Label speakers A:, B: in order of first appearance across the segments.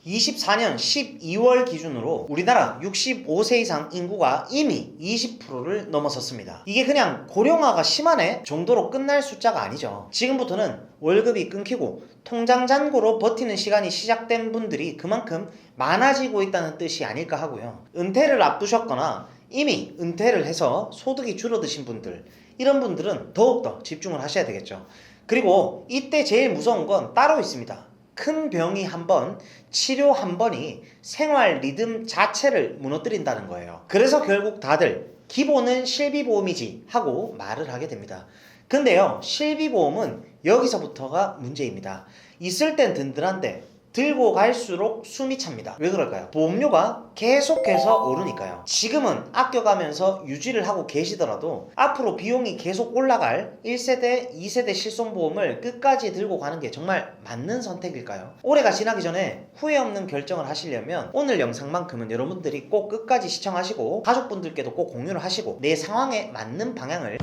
A: 24년 12월 기준으로 우리나라 65세 이상 인구가 이미 20%를 넘어섰습니다. 이게 그냥 고령화가 심하네 정도로 끝날 숫자가 아니죠. 지금부터는 월급이 끊기고 통장 잔고로 버티는 시간이 시작된 분들이 그만큼 많아지고 있다는 뜻이 아닐까 하고요. 은퇴를 앞두셨거나 이미 은퇴를 해서 소득이 줄어드신 분들, 이런 분들은 더욱더 집중을 하셔야 되겠죠. 그리고 이때 제일 무서운 건 따로 있습니다. 큰 병이 한 번, 치료 한 번이 생활 리듬 자체를 무너뜨린다는 거예요. 그래서 결국 다들 기본은 실비보험이지 하고 말을 하게 됩니다. 근데요, 실비보험은 여기서부터가 문제입니다. 있을 땐 든든한데 들고 갈수록 숨이 찹니다. 왜 그럴까요? 보험료가 계속해서 오르니까요. 지금은 아껴가면서 유지를 하고 계시더라도 앞으로 비용이 계속 올라갈 1세대, 2세대 실손보험을 끝까지 들고 가는 게 정말 맞는 선택일까요? 올해가 지나기 전에 후회 없는 결정을 하시려면 오늘 영상만큼은 여러분들이 꼭 끝까지 시청하시고 가족분들께도 꼭 공유를 하시고 내 상황에 맞는 방향을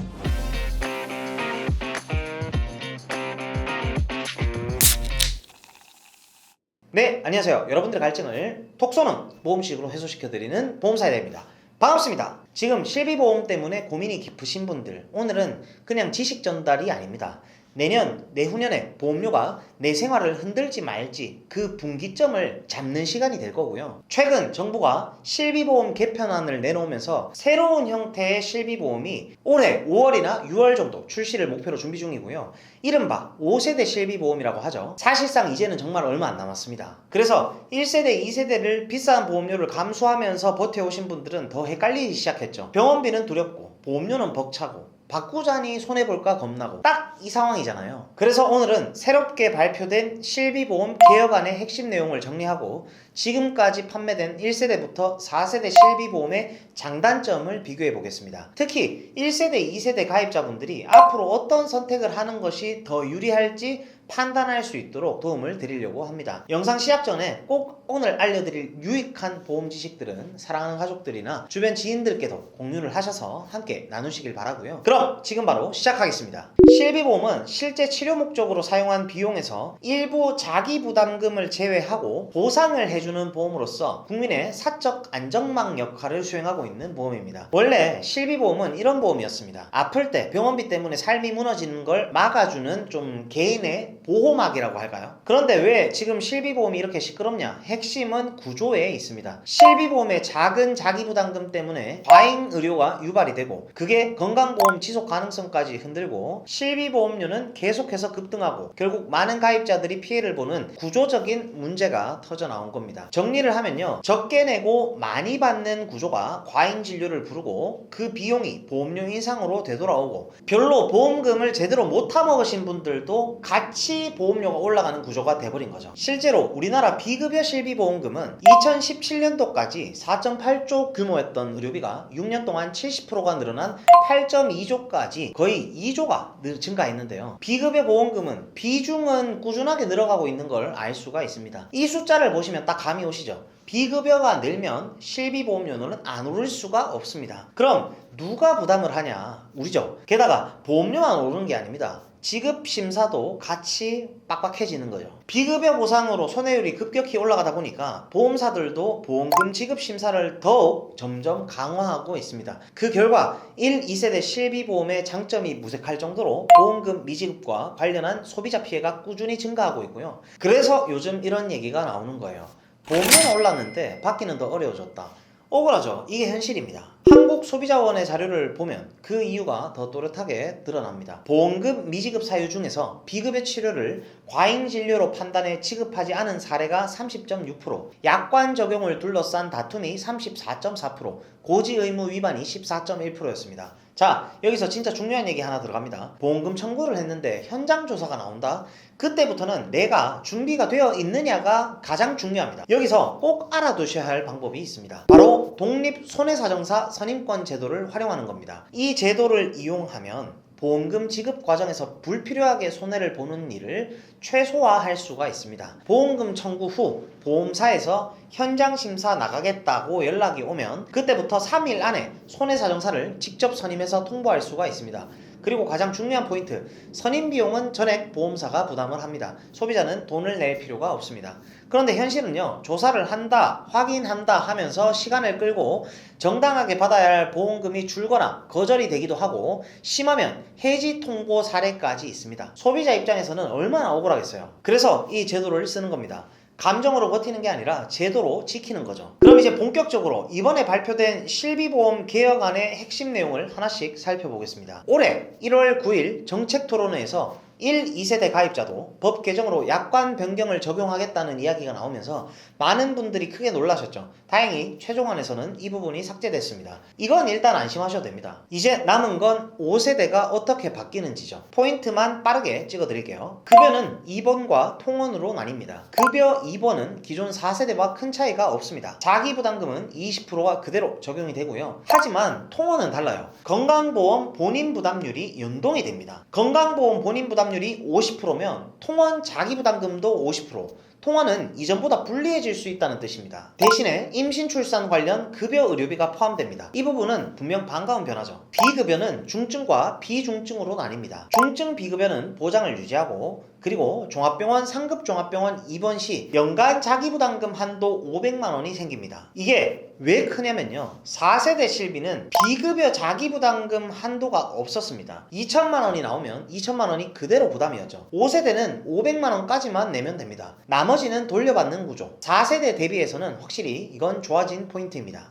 A: 네, 안녕하세요. 여러분들의 갈증을 톡 쏘는 보험식으로 해소시켜드리는 보험사에 대입니다. 반갑습니다. 지금 실비보험 때문에 고민이 깊으신 분들, 오늘은 그냥 지식 전달이 아닙니다. 내년, 내후년에 보험료가 내 생활을 흔들지 말지 그 분기점을 잡는 시간이 될 거고요. 최근 정부가 실비보험 개편안을 내놓으면서 새로운 형태의 실비보험이 올해 5월이나 6월 정도 출시를 목표로 준비 중이고요. 이른바 5세대 실비보험이라고 하죠. 사실상 이제는 정말 얼마 안 남았습니다. 그래서 1세대, 2세대를 비싼 보험료를 감수하면서 버텨오신 분들은 더 헷갈리기 시작했죠. 병원비는 두렵고 보험료는 벅차고 바꾸자니 손해볼까 겁나고 딱 이 상황이잖아요. 그래서 오늘은 새롭게 발표된 실비보험 개혁안의 핵심 내용을 정리하고 지금까지 판매된 1세대부터 4세대 실비보험의 장단점을 비교해 보겠습니다. 특히 1세대, 2세대 가입자분들이 앞으로 어떤 선택을 하는 것이 더 유리할지 판단할 수 있도록 도움을 드리려고 합니다. 영상 시작 전에 꼭 오늘 알려드릴 유익한 보험 지식들은 사랑하는 가족들이나 주변 지인들께도 공유를 하셔서 함께 나누시길 바라고요. 그럼 지금 바로 시작하겠습니다. 실비보험은 실제 치료 목적으로 사용한 비용에서 일부 자기부담금을 제외하고 보상을 해주는 보험으로서 국민의 사적 안전망 역할을 수행하고 있는 보험입니다. 원래 실비보험은 이런 보험이었습니다. 아플 때 병원비 때문에 삶이 무너지는 걸 막아주는 좀 개인의 보호막이라고 할까요? 그런데 왜 지금 실비보험이 이렇게 시끄럽냐? 핵심은 구조에 있습니다. 실비보험의 작은 자기부담금 때문에 과잉 의료가 유발이 되고 그게 건강보험 지속 가능성까지 흔들고 실비보험료는 계속해서 급등하고 결국 많은 가입자들이 피해를 보는 구조적인 문제가 터져 나온 겁니다. 정리를 하면요, 적게 내고 많이 받는 구조가 과잉 진료를 부르고 그 비용이 보험료 인상으로 되돌아오고 별로 보험금을 제대로 못 타먹으신 분들도 같이 보험료가 올라가는 구조가 돼버린 거죠. 실제로 우리나라 비급여 실비보험금은 2017년도까지 4.8조 규모였던 의료비가 6년 동안 70%가 늘어난 8.2조까지 거의 2조가 증가했는데요. 비급여 보험금은 비중은 꾸준하게 늘어가고 있는 걸 알 수가 있습니다. 이 숫자를 보시면 딱 감이 오시죠? 비급여가 늘면 실비보험료는 안 오를 수가 없습니다. 그럼 누가 부담을 하냐? 우리죠. 게다가 보험료만 오르는 게 아닙니다. 지급 심사도 같이 빡빡해지는 거죠. 비급여 보상으로 손해율이 급격히 올라가다 보니까 보험사들도 보험금 지급 심사를 더욱 점점 강화하고 있습니다. 그 결과 1, 2세대 실비보험의 장점이 무색할 정도로 보험금 미지급과 관련한 소비자 피해가 꾸준히 증가하고 있고요. 그래서 요즘 이런 얘기가 나오는 거예요. 보험료는 올랐는데 받기는 더 어려워졌다. 억울하죠. 이게 현실입니다. 한국소비자원의 자료를 보면 그 이유가 더 또렷하게 드러납니다. 보험금 미지급 사유 중에서 비급여 치료를 과잉 진료로 판단해 지급하지 않은 사례가 30.6%, 약관 적용을 둘러싼 다툼이 34.4%, 고지 의무 위반이 14.1%였습니다. 자, 여기서 진짜 중요한 얘기 하나 들어갑니다. 보험금 청구를 했는데 현장 조사가 나온다? 그때부터는 내가 준비가 되어 있느냐가 가장 중요합니다. 여기서 꼭 알아두셔야 할 방법이 있습니다. 바로 독립손해사정사 선임권 제도를 활용하는 겁니다. 이 제도를 이용하면 보험금 지급 과정에서 불필요하게 손해를 보는 일을 최소화할 수가 있습니다. 보험금 청구 후 보험사에서 현장 심사 나가겠다고 연락이 오면 그때부터 3일 안에 손해사정사를 직접 선임해서 통보할 수가 있습니다. 그리고 가장 중요한 포인트, 선임비용은 전액 보험사가 부담을 합니다. 소비자는 돈을 낼 필요가 없습니다. 그런데 현실은요, 조사를 한다, 확인한다 하면서 시간을 끌고 정당하게 받아야 할 보험금이 줄거나 거절이 되기도 하고 심하면 해지 통보 사례까지 있습니다. 소비자 입장에서는 얼마나 억울하겠어요. 그래서 이 제도를 쓰는 겁니다. 감정으로 버티는 게 아니라 제도로 지키는 거죠. 그럼 이제 본격적으로 이번에 발표된 실비보험 개혁안의 핵심 내용을 하나씩 살펴보겠습니다. 올해 1월 9일 정책토론회에서 1, 2세대 가입자도 법 개정으로 약관 변경을 적용하겠다는 이야기가 나오면서 많은 분들이 크게 놀라셨죠. 다행히 최종안에서는 이 부분이 삭제됐습니다. 이건 일단 안심하셔도 됩니다. 이제 남은 건 5세대가 어떻게 바뀌는지죠. 포인트만 빠르게 찍어드릴게요. 급여는 2번과 통원으로 나뉩니다. 급여 2번은 기존 4세대와 큰 차이가 없습니다. 자기부담금은 20%가 그대로 적용이 되고요. 하지만 통원은 달라요. 건강보험 본인부담률이 연동이 됩니다. 건강보험 본인부담률이 50%면 통원 자기부담금도 50%. 통원은 이전보다 불리해질 수 있다는 뜻입니다. 대신에 임신 출산 관련 급여 의료비가 포함됩니다. 이 부분은 분명 반가운 변화죠. 비급여는 중증과 비중증으로 나뉩니다. 중증 비급여는 보장을 유지하고 그리고 종합병원 상급 종합병원 입원 시 연간 자기부담금 한도 500만원이 생깁니다. 이게 왜 크냐면요, 4세대 실비는 비급여 자기부담금 한도가 없었습니다. 2천만원이 나오면 2천만원이 그대로 부담이었죠. 5세대는 500만원까지만 내면 됩니다. 나머지는 돌려받는 구조. 4세대 대비해서는 확실히 이건 좋아진 포인트입니다.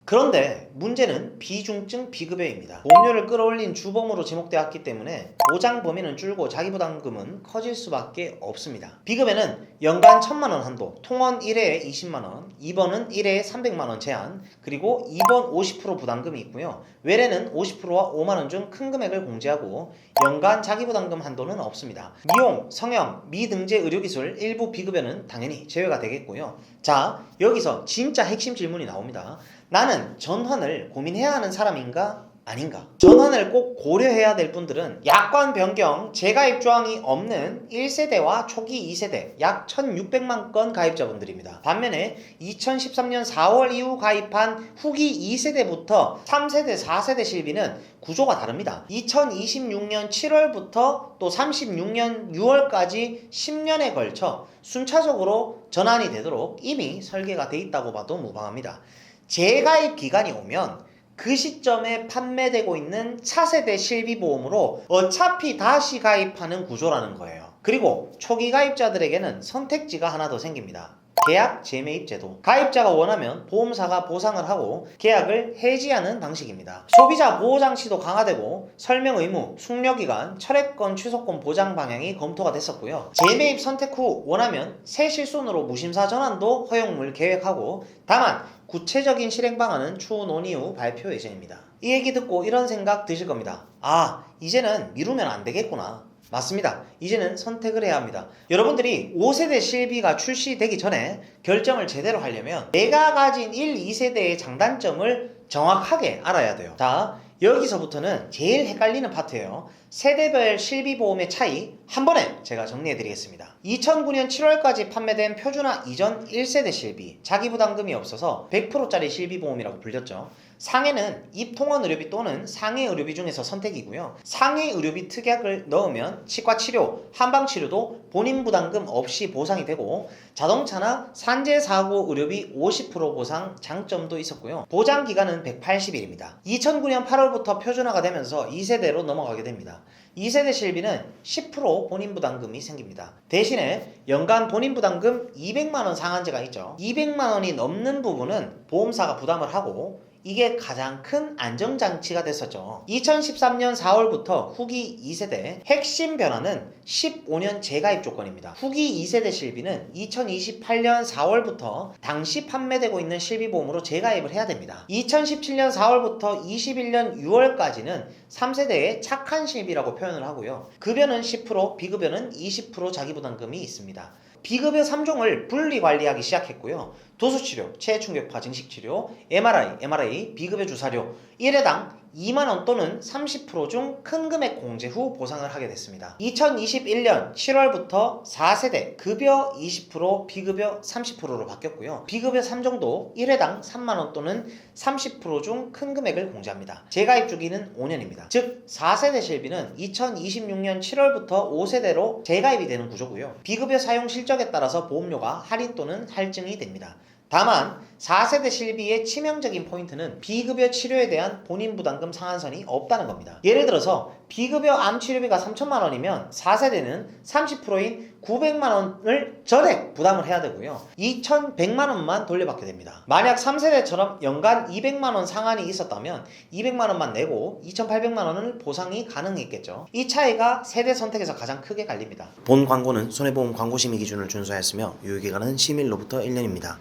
A: 그런데 문제는 비중증 비급여입니다. 보험료를 끌어올린 주범으로 지목되었기 때문에 보장 범위는 줄고 자기부담금은 커질 수밖에 없습니다. 비급여는 연간 1,000만원 한도, 통원 1회에 20만원, 2번은 1회에 300만원 제한, 그리고 2번 50% 부담금이 있고요. 외래는 50%와 5만원 중 큰 금액을 공제하고 연간 자기부담금 한도는 없습니다. 미용, 성형, 미등재 의료기술 일부 비급여는 당연히 제외가 되겠고요. 자, 여기서 진짜 핵심 질문이 나옵니다. 나는 전환을 고민해야 하는 사람인가? 아닌가? 전환을 꼭 고려해야 될 분들은 약관 변경 재가입 조항이 없는 1세대와 초기 2세대 약 1,600만 건 가입자분들입니다. 반면에 2013년 4월 이후 가입한 후기 2세대부터 3세대, 4세대 실비는 구조가 다릅니다. 2026년 7월부터 또 36년 6월까지 10년에 걸쳐 순차적으로 전환이 되도록 이미 설계가 돼 있다고 봐도 무방합니다. 재가입 기간이 오면 그 시점에 판매되고 있는 차세대 실비보험으로 어차피 다시 가입하는 구조라는 거예요. 그리고 초기 가입자들에게는 선택지가 하나 더 생깁니다. 계약 재매입 제도. 가입자가 원하면 보험사가 보상을 하고 계약을 해지하는 방식입니다. 소비자 보호 장치도 강화되고 설명 의무, 숙려기간, 철회권, 취소권 보장 방향이 검토가 됐었고요. 재매입 선택 후 원하면 새 실손으로 무심사 전환도 허용을 계획하고, 다만 구체적인 실행 방안은 추후 논의 후 발표 예정입니다. 이 얘기 듣고 이런 생각 드실 겁니다. 아, 이제는 미루면 안 되겠구나. 맞습니다. 이제는 선택을 해야 합니다. 여러분들이 5세대 실비가 출시되기 전에 결정을 제대로 하려면 내가 가진 1, 2세대의 장단점을 정확하게 알아야 돼요. 자, 여기서부터는 제일 헷갈리는 파트예요. 세대별 실비보험의 차이 한 번에 제가 정리해드리겠습니다. 2009년 7월까지 판매된 표준화 이전 1세대 실비, 자기부담금이 없어서 100%짜리 실비보험이라고 불렸죠. 상해는 입통원 의료비 또는 상해 의료비 중에서 선택이고요. 상해 의료비 특약을 넣으면 치과치료, 한방치료도 본인 부담금 없이 보상이 되고, 자동차나 산재사고 의료비 50% 보상 장점도 있었고요. 보장기간은 180일입니다. 2009년 8월부터 표준화가 되면서 2세대로 넘어가게 됩니다. 2세대 실비는 10% 본인 부담금이 생깁니다. 대신에 연간 본인 부담금 200만원 상한제가 있죠. 200만원이 넘는 부분은 보험사가 부담을 하고, 이게 가장 큰 안정장치가 됐었죠. 2013년 4월부터 후기 2세대 핵심 변화는 15년 재가입 조건입니다. 후기 2세대 실비는 2028년 4월부터 당시 판매되고 있는 실비보험으로 재가입을 해야 됩니다. 2017년 4월부터 21년 6월까지는 3세대의 착한 실비라고 표현을 하고요. 급여는 10%, 비급여는 20% 자기부담금이 있습니다. 비급여 3종을 분리 관리하기 시작했고요. 도수치료, 체충격파 증식치료, MRI, 비급여 주사료 1회당 2만원 또는 30% 중 큰 금액 공제 후 보상을 하게 됐습니다. 2021년 7월부터 4세대 급여 20%, 비급여 30%로 바뀌었고요. 비급여 3종도 1회당 3만원 또는 30% 중 큰 금액을 공제합니다. 재가입 주기는 5년입니다. 즉 4세대 실비는 2026년 7월부터 5세대로 재가입이 되는 구조고요. 비급여 사용 실적에 따라서 보험료가 할인 또는 할증이 됩니다. 다만 4세대 실비의 치명적인 포인트는 비급여 치료에 대한 본인 부담금 상한선이 없다는 겁니다. 예를 들어서 비급여 암 치료비가 3천만원이면 4세대는 30%인 900만원을 전액 부담을 해야 되고요. 2,100만원만 돌려받게 됩니다. 만약 3세대처럼 연간 200만원 상한이 있었다면 200만원만 내고 2,800만원을 보상이 가능했겠죠. 이 차이가 세대 선택에서 가장 크게 갈립니다.
B: 본 광고는 손해보험 광고심의 기준을 준수하였으며 유효기간은 심의일로부터 1년입니다.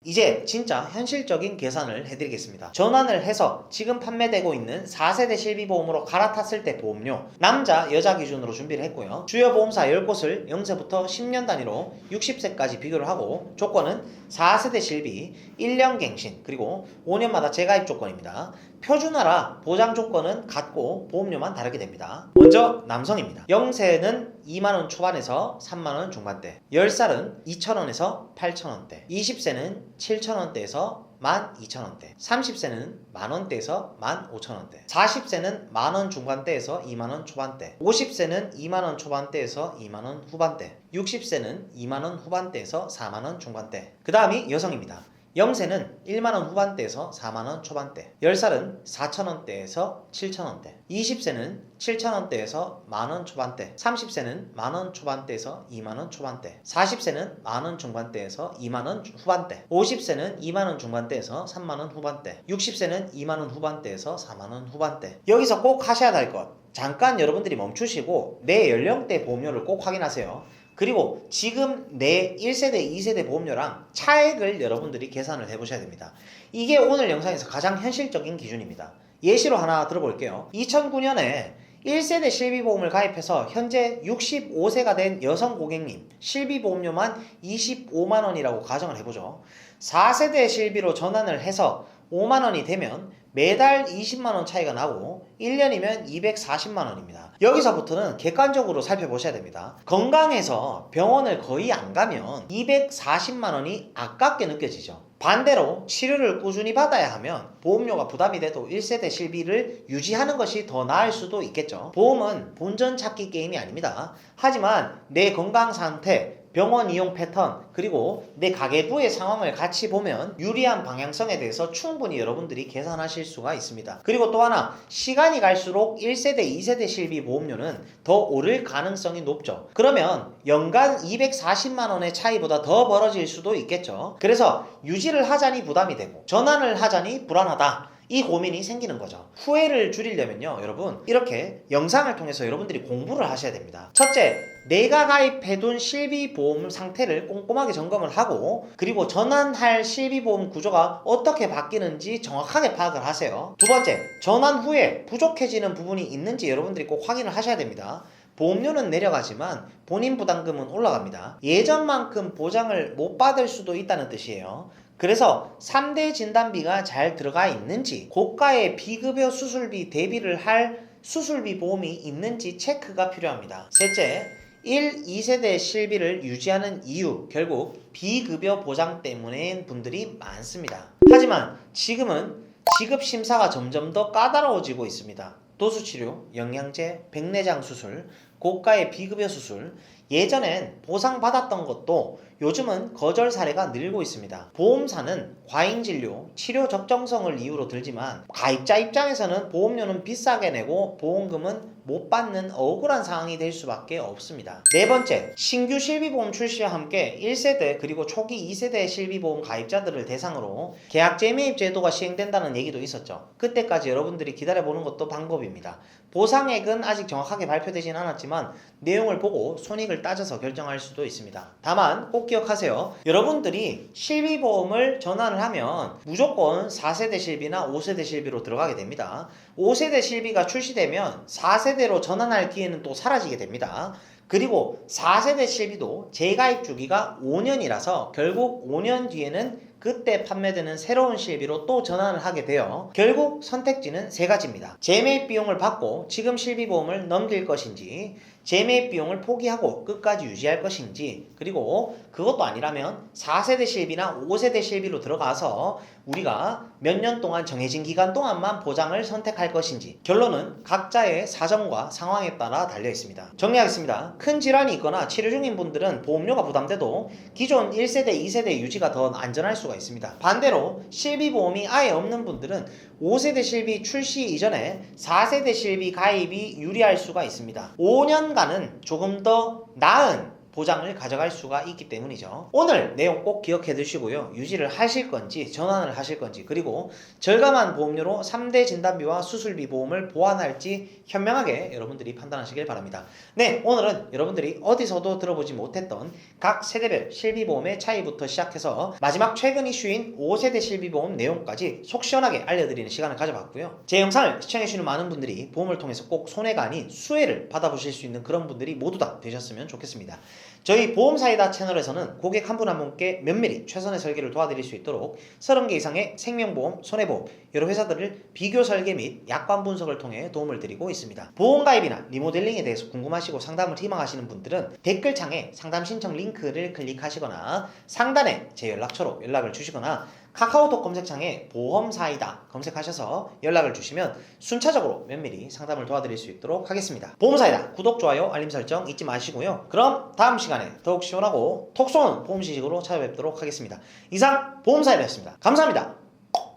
A: 이제 진짜 현실적인 계산을 해드리겠습니다. 전환을 해서 지금 판매되고 있는 4세대 실비보험으로 갈아탔을 때 보험료 남자, 여자 기준으로 준비를 했고요. 주요 보험사 10곳을 0세부터 10년 단위로 60세까지 비교를 하고 조건은 4세대 실비, 1년 갱신, 그리고 5년마다 재가입 조건입니다. 표준화라 보장 조건은 같고 보험료만 다르게 됩니다. 먼저 남성입니다. 0세는 2만원 초반에서 3만원 중반대, 10살은 2천원에서 8천원대, 20세는 7천원대에서 12,000원대, 30세는 만원대에서 15,000원대, 40세는 만원 중반대에서 2만원 초반대, 50세는 2만원 초반대에서 2만원 후반대, 60세는 2만원 후반대에서 4만원 중반대. 그 다음이 여성입니다. 0세는 1만원 후반대에서 4만원 초반대, 10살은 4천원대에서 7천원대, 20세는 7천원대에서 만원 초반대, 30세는 만원 초반대에서 2만원 초반대, 40세는 만원 중반대에서 2만원 후반대, 50세는 2만원 중반대에서 3만원 후반대, 60세는 2만원 후반대에서 4만원 후반대. 여기서 꼭 하셔야 할 것, 잠깐 여러분들이 멈추시고 내 연령대 보험료를 꼭 확인하세요. 그리고 지금 내 1세대, 2세대 보험료랑 차액을 여러분들이 계산을 해보셔야 됩니다. 이게 오늘 영상에서 가장 현실적인 기준입니다. 예시로 하나 들어볼게요. 2009년에 1세대 실비보험을 가입해서 현재 65세가 된 여성 고객님 실비보험료만 25만원이라고 가정을 해보죠. 4세대 실비로 전환을 해서 5만원이 되면 매달 20만원 차이가 나고 1년이면 240만원입니다. 여기서부터는 객관적으로 살펴보셔야 됩니다. 건강해서 병원을 거의 안 가면 240만원이 아깝게 느껴지죠. 반대로 치료를 꾸준히 받아야 하면 보험료가 부담이 돼도 1세대 실비를 유지하는 것이 더 나을 수도 있겠죠. 보험은 본전 찾기 게임이 아닙니다. 하지만 내 건강 상태, 병원 이용 패턴, 그리고 내 가계부의 상황을 같이 보면 유리한 방향성에 대해서 충분히 여러분들이 계산하실 수가 있습니다. 그리고 또 하나, 시간이 갈수록 1세대, 2세대 실비 보험료는 더 오를 가능성이 높죠. 그러면 연간 240만원의 차이보다 더 벌어질 수도 있겠죠. 그래서 유지를 하자니 부담이 되고 전환을 하자니 불안하다, 이 고민이 생기는 거죠. 후회를 줄이려면요, 여러분 이렇게 영상을 통해서 여러분들이 공부를 하셔야 됩니다. 첫째, 내가 가입해둔 실비보험 상태를 꼼꼼하게 점검을 하고, 그리고 전환할 실비보험 구조가 어떻게 바뀌는지 정확하게 파악을 하세요. 두 번째, 전환 후에 부족해지는 부분이 있는지 여러분들이 꼭 확인을 하셔야 됩니다. 보험료는 내려가지만 본인 부담금은 올라갑니다. 예전만큼 보장을 못 받을 수도 있다는 뜻이에요. 그래서 3대 진단비가 잘 들어가 있는지, 고가의 비급여 수술비 대비를 할 수술비 보험이 있는지 체크가 필요합니다. 셋째, 1, 2세대 실비를 유지하는 이유, 결국 비급여 보장 때문인 분들이 많습니다. 하지만 지금은 지급 심사가 점점 더 까다로워지고 있습니다. 도수치료, 영양제, 백내장 수술, 고가의 비급여 수술, 예전엔 보상받았던 것도 요즘은 거절 사례가 늘고 있습니다. 보험사는 과잉진료, 치료 적정성을 이유로 들지만 가입자 입장에서는 보험료는 비싸게 내고 보험금은 못 받는 억울한 상황이 될 수밖에 없습니다. 네 번째, 신규 실비보험 출시와 함께 1세대 그리고 초기 2세대 실비보험 가입자들을 대상으로 계약 재매입 제도가 시행된다는 얘기도 있었죠. 그때까지 여러분들이 기다려보는 것도 방법입니다. 보상액은 아직 정확하게 발표되진 않았지만 내용을 보고 손익을 따져서 결정할 수도 있습니다. 다만 꼭 기억하세요. 여러분들이 실비보험을 전환을 하면 무조건 4세대 실비나 5세대 실비로 들어가게 됩니다. 5세대 실비가 출시되면 4세대로 전환할 기회는 또 사라지게 됩니다. 그리고 4세대 실비도 재가입 주기가 5년이라서 결국 5년 뒤에는 그때 판매되는 새로운 실비로 또 전환을 하게 되어 결국 선택지는 세 가지입니다. 재매입 비용을 받고 지금 실비보험을 넘길 것인지, 재매입 비용을 포기하고 끝까지 유지할 것인지, 그리고 그것도 아니라면 4세대 실비나 5세대 실비로 들어가서 우리가 몇 년 동안 정해진 기간 동안만 보장을 선택할 것인지, 결론은 각자의 사정과 상황에 따라 달려 있습니다. 정리하겠습니다. 큰 질환이 있거나 치료 중인 분들은 보험료가 부담돼도 기존 1세대, 2세대 유지가 더 안전할 수가 있습니다. 반대로 실비보험이 아예 없는 분들은 5세대 실비 출시 이전에 4세대 실비 가입이 유리할 수가 있습니다. 5년간은 조금 더 나은 보장을 가져갈 수가 있기 때문이죠. 오늘 내용 꼭 기억해 두시고요. 유지를 하실 건지 전환을 하실 건지, 그리고 절감한 보험료로 3대 진단비와 수술비 보험을 보완할지 현명하게 여러분들이 판단하시길 바랍니다. 네, 오늘은 여러분들이 어디서도 들어보지 못했던 각 세대별 실비보험의 차이부터 시작해서 마지막 최근 이슈인 5세대 실비보험 내용까지 속 시원하게 알려드리는 시간을 가져봤고요. 제 영상을 시청해주시는 많은 분들이 보험을 통해서 꼭 손해가 아닌 수혜를 받아보실 수 있는 그런 분들이 모두 다 되셨으면 좋겠습니다. 저희 보험사이다 채널에서는 고객 한 분 한 분께 면밀히 최선의 설계를 도와드릴 수 있도록 30개 이상의 생명보험, 손해보험, 여러 회사들을 비교 설계 및 약관 분석을 통해 도움을 드리고 있습니다. 보험가입이나 리모델링에 대해서 궁금하시고 상담을 희망하시는 분들은 댓글창에 상담 신청 링크를 클릭하시거나 상단에 제 연락처로 연락을 주시거나 카카오톡 검색창에 보험사이다 검색하셔서 연락을 주시면 순차적으로 면밀히 상담을 도와드릴 수 있도록 하겠습니다. 보험사이다 구독, 좋아요, 알림 설정 잊지 마시고요. 그럼 다음 시간에 더욱 시원하고 톡 쏘는 보험 지식으로 찾아뵙도록 하겠습니다. 이상 보험사이다였습니다. 감사합니다.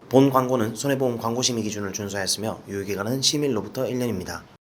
B: 본 광고는 손해보험 광고심의 기준을 준수하였으며 유효기간은 시밀로부터 1년입니다.